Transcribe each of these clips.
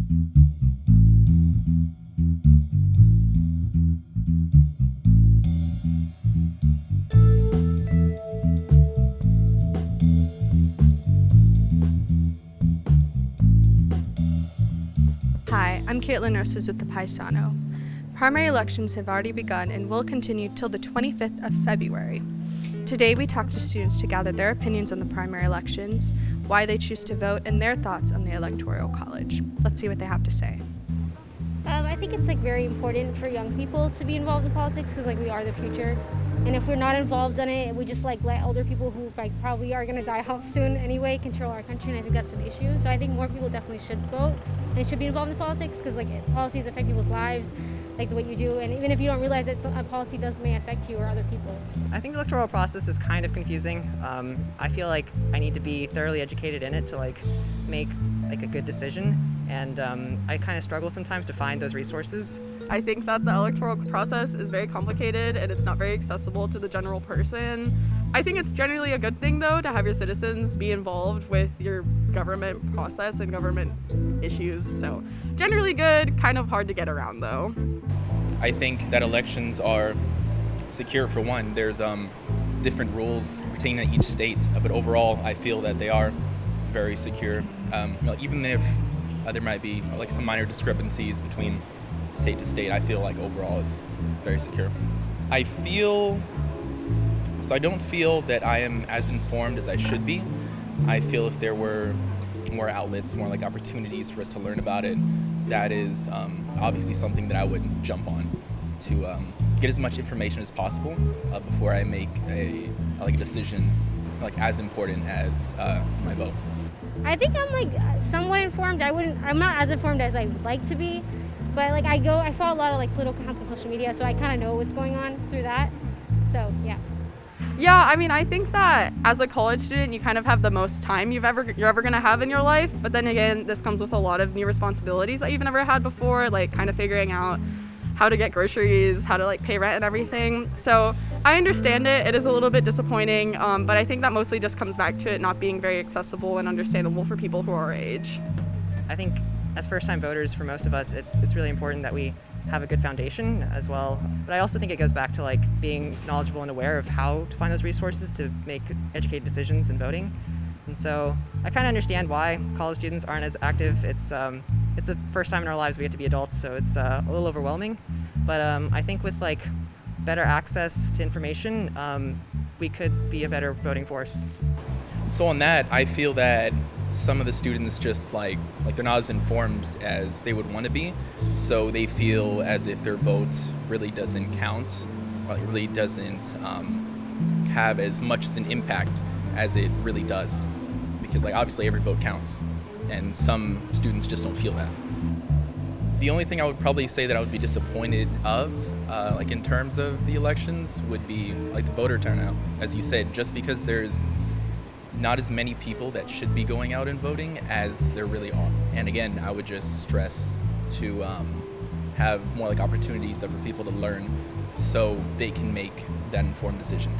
Hi, I'm Kaitlyn Rosas with the Paisano. Primary elections have already begun and will continue till the 25th of February. Today we talk to students to gather their opinions on the primary elections, why they choose to vote, and their thoughts on the Electoral College. Let's see what they have to say. I think it's very important for young people to be involved in politics because we are the future. And if we're not involved in it, we just let older people who probably are going to die off soon anyway control our country, and I think that's an issue. So I think more people definitely should vote and should be involved in politics because policies affect people's lives, like the way you do, and even if you don't realize that a policy may affect you or other people. I think the electoral process is kind of confusing. I feel like I need to be thoroughly educated in it to make a good decision, and I kind of struggle sometimes to find those resources. I think that the electoral process is very complicated and it's not very accessible to the general person. I think it's generally a good thing, though, to have your citizens be involved with your government process and government issues. So generally good, kind of hard to get around, though. I think that elections are secure for one. There's different rules pertaining to each state, but overall I feel that they are very secure. Even if there might be some minor discrepancies between state to state, I feel like overall it's very secure. I don't feel that I am as informed as I should be. I feel if there were more outlets, more opportunities for us to learn about it, that is obviously something that I would jump on to get as much information as possible before I make a decision as important as my vote. I think I'm somewhat informed. I'm not as informed as I would like to be, but I follow a lot of political accounts on social media, so I kind of know what's going on through that. So yeah. Yeah, I think that as a college student, you kind of have the most time you're ever going to have in your life. But then again, this comes with a lot of new responsibilities that you've never had before, kind of figuring out how to get groceries, how to pay rent and everything. So I understand it. It is a little bit disappointing, but I think that mostly just comes back to it not being very accessible and understandable for people who are our age. I think as first-time voters, for most of us, it's really important that we have a good foundation as well. But I also think it goes back to being knowledgeable and aware of how to find those resources to make educated decisions in voting. And so I kind of understand why college students aren't as active. It's the first time in our lives we get to be adults, so it's a little overwhelming. But I think with better access to information, we could be a better voting force. So on that, I feel that some of the students just they're not as informed as they would want to be, so they feel as if their vote really doesn't count, or it really doesn't have as much as an impact as it really does, because obviously every vote counts, and some students just don't feel that. The only thing I would probably say that I would be disappointed of, in terms of the elections, would be the voter turnout. As you said, just because there's not as many people that should be going out and voting as there really are. And again, I would just stress to have more opportunities for people to learn so they can make that informed decision.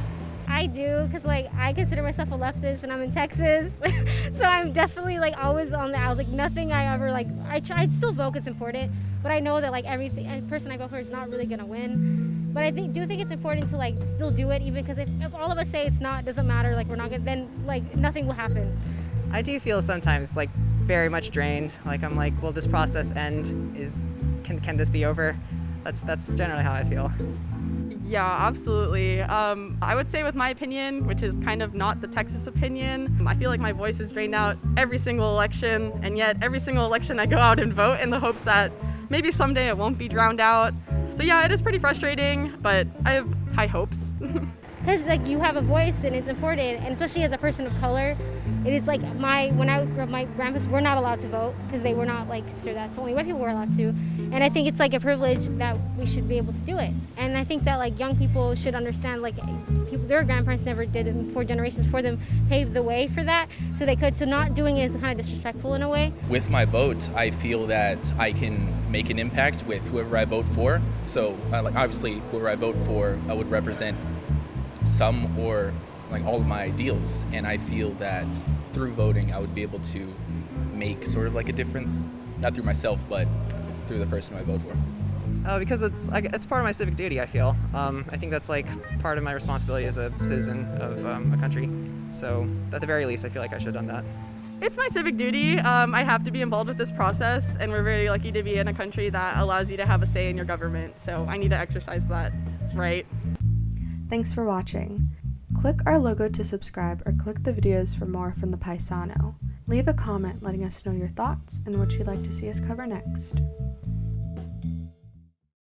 I do, because I consider myself a leftist and I'm in Texas, so I'm definitely always on the out. Nothing I ever I still vote 'cause it's important, but I know that every person I vote for is not really gonna win. But I do think it's important to still do it, even because if all of us say it's not, it doesn't matter, we're not gonna, then nothing will happen. I do feel sometimes very much drained. I'm will this process end? Can this be over? That's generally how I feel. Yeah, absolutely. I would say with my opinion, which is kind of not the Texas opinion, I feel like my voice is drained out every single election, and yet every single election I go out and vote in the hopes that maybe someday it won't be drowned out. So yeah, it is pretty frustrating, but I have high hopes. Because you have a voice and it's important, and especially as a person of color, it is when I grew up, my grandparents were not allowed to vote because they were not considered that. So only white people were allowed to, and I think it's a privilege that we should be able to do it. And I think that young people should understand their grandparents never did it, and 4 generations for them paved the way for that, so they could. So not doing it is kind of disrespectful in a way. With my vote, I feel that I can make an impact with whoever I vote for. So obviously whoever I vote for would represent some or all of my ideals, and I feel that through voting I would be able to make sort of like a difference, not through myself, but through the person who I vote for. Because it's part of my civic duty, I feel. I think that's like part of my responsibility as a citizen of a country. So at the very least, I feel like I should have done that. It's my civic duty. I have to be involved with this process, and we're very lucky to be in a country that allows you to have a say in your government. So I need to exercise that right. Thanks for watching. Click our logo to subscribe or click the videos for more from the Paisano. Leave a comment letting us know your thoughts and what you'd like to see us cover next.